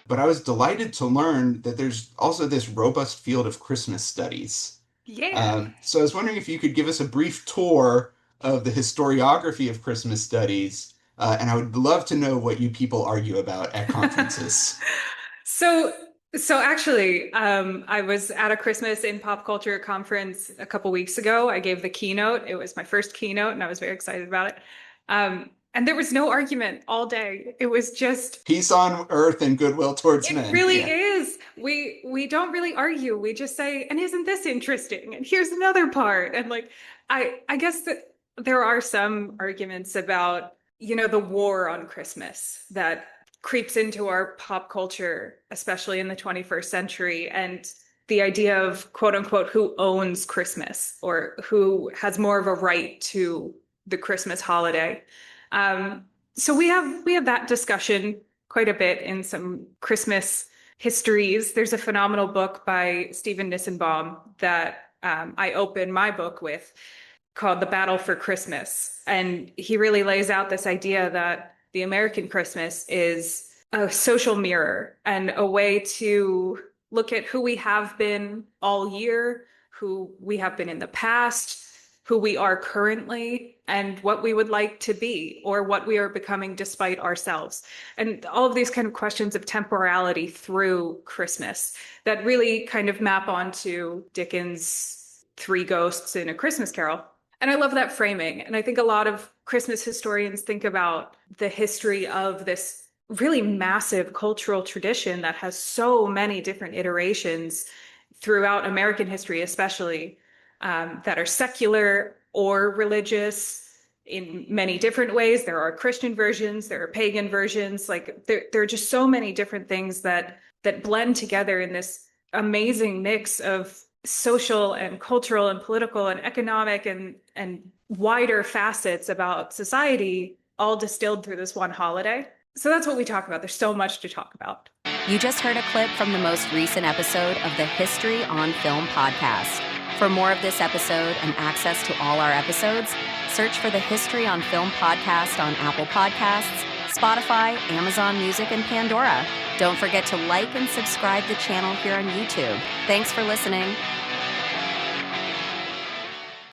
But I was delighted to learn that there's also this robust field of Christmas studies. Yeah. So I was wondering if you could give us a brief tour of the historiography of Christmas studies, and I would love to know what you people argue about at conferences. So, so actually, I was at a Christmas in pop culture conference a couple weeks ago. I gave the keynote. It was my first keynote, and I was very excited about it. And there was no argument all day. It was just, Peace on earth and goodwill towards it men. really Yeah. is. We don't really argue. We just say, and isn't this interesting? And here's another part. And like, I guess that there are some arguments about, the war on Christmas that creeps into our pop culture, especially in the 21st century, and the idea of quote unquote who owns Christmas or who has more of a right to the Christmas holiday. So we have that discussion quite a bit in some Christmas histories. There's a phenomenal book by Stephen Nissenbaum that I open my book with called The Battle for Christmas. And he really lays out this idea that the American Christmas is a social mirror and a way to look at who we have been all year, who we have been in the past, who we are currently, and what we would like to be, or what we are becoming despite ourselves. And all of these kind of questions of temporality through Christmas that really kind of map onto Dickens' Three Ghosts in A Christmas Carol. And I love that framing. And I think a lot of Christmas historians think about the history of this really massive cultural tradition that has so many different iterations throughout American history, especially that are secular or religious in many different ways. There are Christian versions, there are pagan versions. Like there are just so many different things that blend together in this amazing mix of social and cultural and political and economic and wider facets about society, all distilled through this one holiday. So that's what we talk about. There's so much to talk about. You just heard a clip from the most recent episode of the History on Film podcast. For more of this episode and access to all our episodes, search for the History on Film podcast on Apple Podcasts, Spotify, Amazon Music, and Pandora. Don't forget to like and subscribe the channel here on YouTube. Thanks for listening.